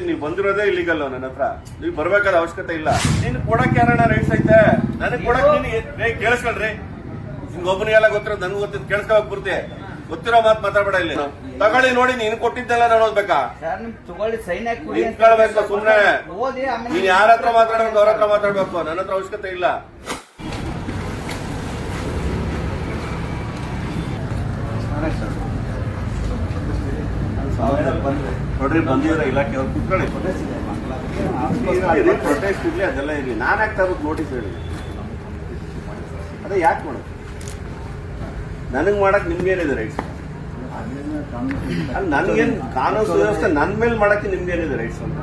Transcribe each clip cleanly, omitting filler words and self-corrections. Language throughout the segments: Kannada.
ಹೇಳ್ತೀನಿ, ನೀವು ಬಂದಿರೋದೇ ಇಲ್ಲಿಗಲ್. ನನ್ನ ಹತ್ರ ನೀವು ಬರ್ಬೇಕಾದ ಅವಶ್ಯಕತೆ ಇಲ್ಲ. ನೀನು ಕೊಡಕ್ಕೆ ಯಾರಣ್ಣ ರೈಟ್ಸ್ ಐತೆ? ನನಗೆ ಕೊಡಕ್ ನೀನು ಕೇಳಿಸ್ಕೊಳ್ರಿ. ನಿಮ್ಗೊಬ್ಬನಿಗೆಲ್ಲ ಗೊತ್ತಿರೋ ನನಗೂ ಗೊತ್ತಿದ್ದು ಕೇಳಿಸ್ಕೋಕ್ ಪೂರ್ತಿ ಗೊತ್ತಿರೋ ಮಾತು ಮಾತಾಡಬೇಡ. ಇಲ್ಲಿ ತಗೊಳ್ಳಿ ನೋಡಿ, ನೀನು ಕೊಟ್ಟಿದ್ದೆಲ್ಲ ನಾನು ಓದ್ಬೇಕಾ? ನಿಂತ್ಕೊಳ್ಬೇಕು ಸುಮ್ನೆ. ನೀನ್ ಯಾರ ಹತ್ರ ಮಾತಾಡಬೇಕು ಅವ್ರ ಹತ್ರ ಮಾತಾಡ್ಬೇಕು, ನನ್ನ ಹತ್ರ ಅವಶ್ಯಕತೆ ಇಲ್ಲ. ನೋಡ್ರಿ, ಬಂದಿರೋ ಇಲಾಖೆಯವ್ರು ಕುತ್ಕೊಳ್ಳಿ, ಪ್ರೊಟೆಸ್ಟ್ ಇರ್ಲಿ, ಅದೆಲ್ಲ ಇರ್ಲಿ. ನಾನು ಯಾಕೆ ತರಬೇಕು ನೋಟಿಸ್ ಹೇಳಿ? ಅದೇ ಯಾಕೆ ಮಾಡೋದು? ನನಗ್ ಮಾಡಕ್ ನಿಮ್ಗೇನಿದೆ ರೈಟ್ಸ್? ನನ್ಗೇನ್ ಕಾನೂನು ಸುವ್ಯವಸ್ಥೆ ನನ್ ಮೇಲೆ ಮಾಡಕ್ಕೆ ನಿಮ್ಗೇನಿದೆ ರೈಟ್ಸ್ ಅಂತ?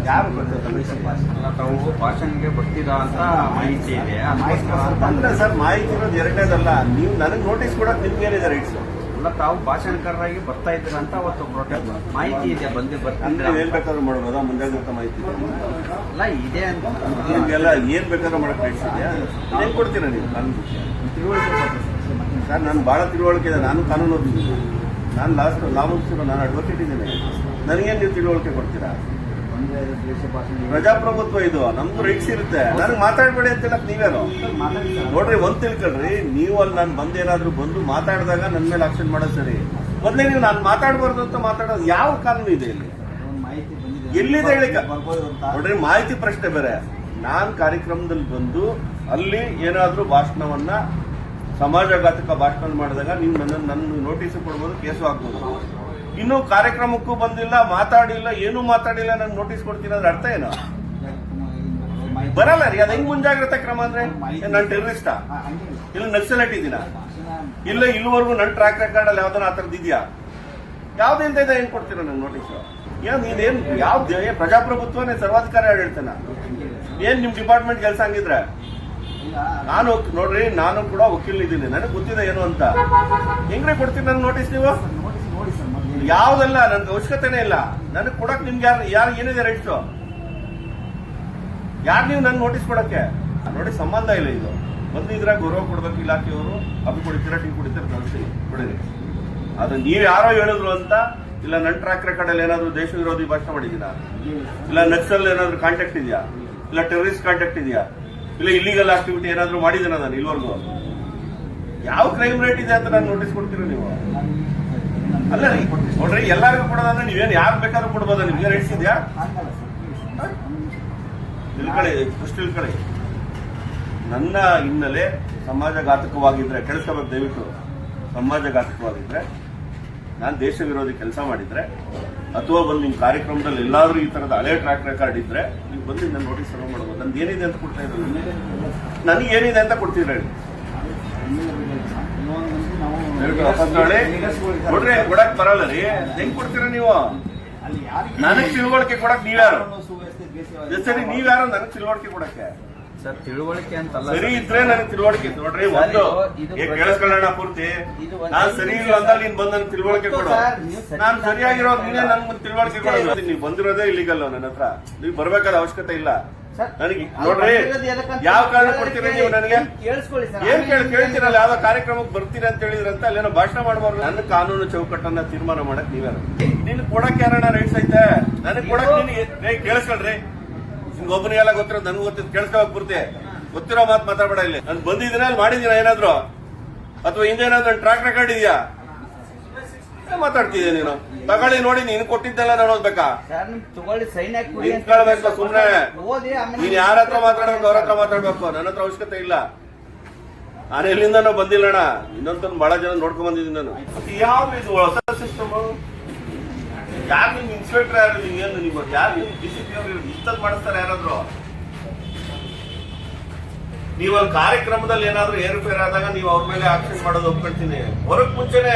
ಯಾರು ತಾವು ಭಾಷಣಕ್ಕೆ ಬರ್ತೀರಾ ಅಂತ ಮಾಹಿತಿ ಇದೆ. ಅಂದ್ರೆ ಸರ್, ಮಾಹಿತಿ ಇರೋದು ಎರಡನೇದಲ್ಲ. ನೀವು ನನಗೆ ನೋಟಿಸ್ ಕೊಡಕ್ ನಿಮ್ಗೇನಿದೆ ರೈಟ್ಸ್? ಅಲ್ಲ, ತಾವು ಭಾಷಣಕಾರರಾಗಿ ಬರ್ತಾ ಇದ್ದೀರಾ ಅಂತ ಅವತ್ತು ಪ್ರೊಟೆಸ್ಟ್ ಮಾಹಿತಿ ಇದೆ. ಅಂದ್ರೆ ಏನ್ ಬೇಕಾದ್ರೂ ಮಾಡ್ಬೋದಾ? ಮುಂಜಾಗ್ರತಾ ಮಾಹಿತಿ ಅಲ್ಲ ಇದೆ ಅಂತ ನಿಮ್ಗೆಲ್ಲ ಏನ್ ಬೇಕಾದ್ರೂ ಮಾಡಕ್ ರೈಟ್ಸ್ ಇದೆಯಾ? ಏನ್ ಕೊಡ್ತೀರಾ ನೀವು? ಕಾನೂನು ಸರ್, ನಾನು ಬಹಳ ತಿಳುವಳಿಕೆ ಇದೆ. ನಾನು ಕಾನೂನು ಓದಿದ್ದೀನಿ. ನಾನು ಲಾ ಮುಗಿಸಿರೋ, ನಾನು ಅಡ್ವೊಕೇಟ್ ಇದ್ದೀನಿ. ನನಗೇನು ನೀವು ತಿಳುವಳಿಕೆ ಕೊಡ್ತೀರಾ? ಪ್ರಜಾಪ್ರಭುತ್ವ ಇದು, ನಮ್ದು ರೈಟ್ಸ್ ಇರುತ್ತೆ. ನನಗೆ ಮಾತಾಡ್ಬೇಡಿ ಅಂತ ಹೇಳಕ್ ನೀವೇನು? ನೋಡ್ರಿ, ಒಂದ್ ತಿಳ್ಕೊಳ್ರಿ, ನೀವು ಅಲ್ಲಿ ನಾನು ಬಂದೇನಾದ್ರೂ ಬಂದು ಮಾತಾಡಿದಾಗ ನನ್ನ ಮೇಲೆ ಆಕ್ಷನ್ ಮಾಡೋದು ಸರಿ. ಮೊದಲೇ ನೀವು ನಾನು ಮಾತಾಡಬಾರ್ದು ಅಂತ ಮಾತಾಡೋದು ಯಾವ ಕಾನೂನು ಇದೆ ಇಲ್ಲಿ? ಎಲ್ಲಿದೆ ಹೇಳಿ? ನೋಡ್ರಿ, ಮಾಹಿತಿ ಪ್ರಶ್ನೆ ಬೇರೆ. ನಾನ್ ಕಾರ್ಯಕ್ರಮದಲ್ಲಿ ಬಂದು ಅಲ್ಲಿ ಏನಾದ್ರೂ ಭಾಷಣವನ್ನ ಸಮಾಜಘಾತಕ ಭಾಷಣ ಮಾಡಿದಾಗ ನೀವು ನನ್ನ ನೋಟಿಸ್ ಕೊಡ್ಬೋದು, ಕೇಸು ಹಾಕ್ಬೋದು. ಇನ್ನು ಕಾರ್ಯಕ್ರಮಕ್ಕೂ ಬಂದಿಲ್ಲ, ಮಾತಾಡಿಲ್ಲ, ಏನೂ ಮಾತಾಡಿಲ್ಲ, ನನ್ ನೋಟಿಸ್ ಕೊಡ್ತೀನಿ ಅಂದ್ರೆ ಅರ್ಥ ಏನು? ಬರಲ್ಲ ರೀ. ಅದ್ ಹೆಂಗ್ ಮುಂಜಾಗ್ರತಾ ಕ್ರಮ ಅಂದ್ರೆ? ನಾನು ಟೆರರಿಸ್ಟಾ? ಇಲ್ಲ ನಕ್ಸಲೈಟ್ ಇದ್ದೀನ? ಇಲ್ಲ ಇಲ್ಲಿವರೆಗೂ ನನ್ನ ಟ್ರ್ಯಾಕ್ ರೆಕಾರ್ಡ್ ಅಲ್ಲಿ ಯಾವ್ದಾನ ಆ ಥರದ್ದು ಇದೆಯಾ? ಯಾವ್ದಿಂದ ಇದೆ? ಏನ್ ಕೊಡ್ತೀರ ನನ್ ನೋಟಿಸ್? ಏನ್ ಯಾವ್ದು ಪ್ರಜಾಪ್ರಭುತ್ವನೇ ಸರ್ವಾಧಿಕಾರ ಹೇಳ್ತೇನೆ? ಏನ್ ನಿಮ್ ಡಿಪಾರ್ಟ್ಮೆಂಟ್ ಕೆಲಸ ಹಂಗಿದ್ರೆ? ನಾನು ನೋಡ್ರಿ, ನಾನು ಕೂಡ ವಕೀಲ್ ಇದ್ದೀನಿ, ನನಗೆ ಗೊತ್ತಿದೆ ಏನು ಅಂತ. ಹೆಂಗ್ರೆ ಕೊಡ್ತೀನಿ ನನ್ ನೋಟಿಸ್ ನೀವು? ಯಾವ್ದಲ್ಲ, ನನ್ಗೆ ಅವಶ್ಯಕತೆನೇ ಇಲ್ಲ. ನನಗೆ ಕೊಡಕ್ ನಿಮ್ಗೆ ಯಾರು ಏನಿದೆ ರೈಟ್ಸ್? ಯಾರು ನೀವು ನನ್ ನೋಟಿಸ್ ಕೊಡಕ್ಕೆ? ನೋಡಿ, ಸಂಬಂಧ ಇಲ್ಲ ಇದು. ಬಂದಿದ್ರೆ ಗೌರವ ಕೊಡ್ಬೇಕು ಇಲಾಖೆಯವರು. ಅಭಿ ಕುಡಿತೀರಾ, ಟೀ ಕುಡಿತೀರಾ, ತರಿಸ್ತೀನಿ, ಕೊಡಿರಿ. ಅದು ನೀವ್ ಯಾರೋ ಹೇಳಿದ್ರು ಅಂತ, ಇಲ್ಲ ನನ್ನ ಟ್ರ್ಯಾಕ್ ರೆಕಾರ್ಡ್ ಅಲ್ಲಿ ಏನಾದ್ರು ದೇಶ ವಿರೋಧಿ ಭಾಷಣ ಮಾಡಿದೀನಾ? ಇಲ್ಲ ನಕ್ಸಲ್ ಏನಾದ್ರು ಕಾಂಟ್ಯಾಕ್ಟ್ ಇದೆಯಾ? ಇಲ್ಲ ಟೆರರಿಸ್ಟ್ ಕಾಂಟ್ಯಾಕ್ಟ್ ಇದೆಯಾ? ಇಲ್ಲ ಇಲ್ಲಿಗಲ್ ಆಕ್ಟಿವಿಟಿ ಏನಾದ್ರು ಮಾಡಿದ್ದೀನ ನಾನು ಇಲ್ಲಿವರೆಗೂ? ಯಾವ ಕ್ರೈಮ್ ರೇಟ್ ಇದೆ ಅಂತ ನಾನು ನೋಟಿಸ್ ಕೊಡ್ತೀರಾ ನೀವು? ಅಲ್ಲ ರೀ, ನೋಡ್ರಿ, ಎಲ್ಲರಿಗೂ ಕೊಡೋದಂದ್ರೆ ನೀವೇನು ಯಾರು ಬೇಕಾದ್ರೂ ಕೊಡ್ಬೋದ? ನಿಮ್ಗೆ ರೈಟ್ಸ್ ಇದೆಯಾ? ತಿಳ್ಕೊಳ್ಳಿ, ಫಸ್ಟ್ ತಿಳ್ಕೊಳ್ಳಿ. ನನ್ನ ಹಿನ್ನೆಲೆ ಸಮಾಜಘಾತಕವಾಗಿದ್ರೆ ಕೇಳಿಸ್ಕೋಬೇಕು ದಯವಿಟ್ಟು. ಸಮಾಜಘಾತಕವಾಗಿದ್ರೆ, ನಾನು ದೇಶ ವಿರೋಧಿ ಕೆಲಸ ಮಾಡಿದ್ರೆ, ಅಥವಾ ಬಂದು ನಿಮ್ ಕಾರ್ಯಕ್ರಮದಲ್ಲಿ ಎಲ್ಲಾದ್ರೂ ಈ ತರದ ಹಳೆ ಟ್ರ್ಯಾಕ್ ರೆಕಾರ್ಡ್ ಇದ್ರೆ ನೀವು ಬಂದು ನನ್ನ ನೋಟಿಸ್ ಸರ್ವ್ ಮಾಡಬಹುದು. ನನ್ಗೆ ಏನಿದೆ ಅಂತ ಕೊಡ್ತಾ ಇದ್ದೀನಿ, ನನಗೆ ಏನಿದೆ ಅಂತ ಕೊಡ್ತೀರಿ. ನೋಡ್ರಿ, ಕೊಡಕ್ ಬರಲ್ಲ ರೀ. ಹೆಂಗ್ ಕೊಡ್ತೀರಾ ನೀವು? ನನಗ್ ತಿಳುವಳಿಕೆ ಕೊಡಕ್ ನೀವ್ಯಾರು? ಸರಿ, ನೀವ್ಯಾರು ನನಗ್ ತಿಳುವಳಿಕೆ ಕೊಡಕ್ಕೆ? ಸರ್, ತಿಳುವಳಿಕೆ ಅಂತಲ್ಲ, ಸರಿ ಇದ್ರೆ ನನಗೆ ತಿಳುವಳಿಕೆ. ನೋಡ್ರಿ, ಒಂದು ಕೇಳಿಸ್ಕೊಳ್ಳೋಣ ಪೂರ್ತಿ. ನಾನ್ ಸರಿ ಇಲ್ಲ ಅಂದಾಗ ನೀನ್ ಬಂದ್ ನನ್ ತಿಳುವಳಿಕೆ ಕೊಡು. ನಾನ್ ಸರಿಯಾಗಿರೋ ನೀನೇ ನನ್ಗೆ ತಿಳುವಳಿಕೆ ಕೊಡೋದು. ನೀವು ಬಂದಿರೋದೇ ಇಲ್ಲಿಗಲ್. ನನ್ನ ಹತ್ರ ನೀವು ಬರ್ಬೇಕಾದ ಅವಶ್ಯಕತೆ ಇಲ್ಲ. ನನಗೆ ನೋಡ್ರಿ, ಯಾವ ಕಾರಣ ಕೊಡ್ತೀರಾ ನೀವು ನನಗೆ? ಏನ್ ಕೇಳ್ತೀರಲ್ಲ, ಯಾವ್ದೋ ಕಾರ್ಯಕ್ರಮಕ್ಕೆ ಬರ್ತೀರಾ ಅಂತ ಹೇಳಿದ್ರಂತ ಅಲ್ಲೇನೋ ಭಾಷಣ ಮಾಡಬಾರ್ದು. ನನ್ನ ಕಾನೂನು ಚೌಕಟ್ಟನ್ನ ತೀರ್ಮಾನ ಮಾಡಕ್ ನೀವ್ಯಾರು? ನಿನ್ ಕೊಡಕ್ ಯಾರಣ್ಣ ರೈಟ್ಸ್ ಐತೆ? ನನಗೆ ಕೊಡಕ್ ನೀನು ಕೇಳಿಸ್ಕೊಳ್ರಿ. ನಿಮ್ಗೊಬ್ಬನಿಗೆಲ್ಲ ಗೊತ್ತಿರೋ ನನಗೂ ಗೊತ್ತಿದ್ದು ಕೇಳಿಸ್ಕೋಕ್ ಪೂರ್ತಿ ಗೊತ್ತಿರೋ ಮಾತು ಮಾತಾಡಬೇಡ. ಇಲ್ಲಿ ನಾನು ಬಂದಿದ್ದೀನ, ಅಲ್ಲಿ ಮಾಡಿದೀನ ಏನಾದ್ರು, ಅಥವಾ ಹಿಂದೇನಾದ್ರು ನನ್ನ ಟ್ರ್ಯಾಕ್ ರೆಕಾರ್ಡ್ ಇದೆಯಾ? ಮಾತಾಡ್ತಿದ್ದೆ ನೀನು. ತಗೊಳ್ಳಿ ನೋಡಿ, ನೀನು ಕೊಟ್ಟಿದ್ದೆಲ್ಲ ನಾನು ಓದ್ಬೇಕಾ? ನಿಂತ್ಕೊಳ್ಬೇಕು ಸುಮ್ನೆ. ನೀನ್ ಯಾರ ಹತ್ರ ಮಾತಾಡ್ಬೇಕು ಅವ್ರ ಹತ್ರ ಮಾತಾಡ್ಬೇಕು, ನನ್ನ ಹತ್ರ ಅವಶ್ಯಕತೆ ಇಲ್ಲ. ನಾನು ಎಲ್ಲಿಂದನೂ ಬಂದಿಲ್ಲಣ್ಣ. ಇನ್ನೊಂದು ಬಹಳ ಜನ ನೋಡ್ಕೊಂಡ್ ಬಂದಿದ್ದೀನಿ ನಾನು. ಯಾವ್ದು ಇದು ಹೊಸ ಸಿಸ್ಟಮ್? ಯಾರು ನಿಮ್ ಇನ್ಸ್ಪೆಕ್ಟರ್ ಯಾರು? ನೀವೇನು ನಿಮ್ಮ ಯಾರು ನಿಮ್ ಡಿಸಿಪಿ ಅವರು ಇಷ್ಟದ್ ಮಾಡಿಸ್ತಾರೆ ಯಾರಾದ್ರು? ನೀವು ಒಂದು ಕಾರ್ಯಕ್ರಮದಲ್ಲಿ ಏನಾದ್ರು ಏರುಪೇರು ಆದಾಗ ನೀವು ಅವ್ರ ಮೇಲೆ ಆಕ್ಷನ್ ಮಾಡೋದು ಒಪ್ಕೊಳ್ತೀನಿ. ಹೊರಗ್ ಮುಂಚೆನೆ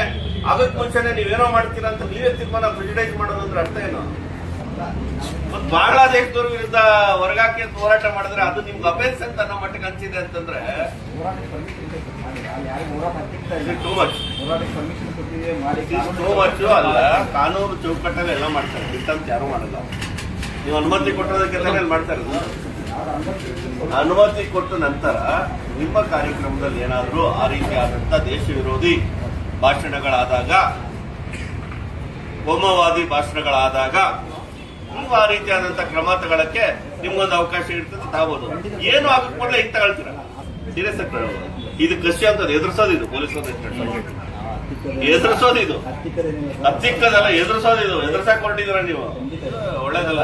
ಆಗಕ್ ಮುಂಚೆನೆ ನೀವೇನೋ ಮಾಡ್ತೀರಾ ಅಂತ ನೀವೇ ತೀರ್ಮಾನ ಪ್ರೆಸಿಡೈಸ್ ಮಾಡೋದು ಅಂದ್ರೆ ಅರ್ಥ ಏನು? ಮತ್ ಬಾಂಗ್ಲಾದೇಶದವ್ರ ವಿರುದ್ಧ ಹೊರಗಾಕಿ ಅಂತ ಹೋರಾಟ ಮಾಡಿದ್ರೆ ಅದು ನಿಮ್ಗೆ ಅಫೆನ್ಸ್ ಅಂತ ಅನ್ನೋ ಮಟ್ಟಿಗೆ ಅನ್ಸಿದೆ ಅಂತಂದ್ರೆ ಟೂ ಮಚ್ ಅಲ್ಲ. ಕಾನೂನು ಚೌಕಟ್ಟಲ್ಲಿ ಎಲ್ಲ ಮಾಡ್ತಾರೆ, ಬಿಟ್ಟಂತ ಯಾರು ಮಾಡಲ್ಲ. ನೀವು ಅನುಮತಿ ಕೊಟ್ಟೋದಕ್ಕೆಲ್ಲ ಮಾಡ್ತಾರೆ. ಅನುಮತಿ ಕೊಟ್ಟ ನಂತರ ನಿಮ್ಮ ಕಾರ್ಯಕ್ರಮದಲ್ಲಿ ಏನಾದರೂ ಆ ರೀತಿಯಾದಂಥ ದೇಶ ವಿರೋಧಿ ಭಾಷಣಗಳಾದಾಗ ಕೋಮವಾದಿ ಭಾಷಣಗಳಾದಾಗ ನೀವು ಆ ರೀತಿಯಾದಂತಹ ಕ್ರಮ ತಗೊಳಕ್ಕೆ ನಿಮ್ಗೊಂದು ಅವಕಾಶ ಇರ್ತದೆ ತಾಬೋದು. ಏನು ಆಗಕ್ ಕೂಡಲೇ ಹಿಂಗ್ ತಗೊಳ್ತೀರಾ? ಸೀರಿಯಸ್ ಆಗಿ ತಗೊಳ್ಳೋದು. ಇದು ಕೃಷಿ ಅಂತ ಎದುರಿಸೋದು, ಇದು ಪೊಲೀಸ್ ಎದುರಿಸೋದು, ಇದು ಹತ್ತಿಕ್ಕದಲ್ಲ, ಎದುರಿಸೋದು, ಇದು ಎದುರ್ಸಾಕ್ ಹೊರಟಿದ್ದೀರ ನೀವು. ಒಳ್ಳೇದಲ್ಲ.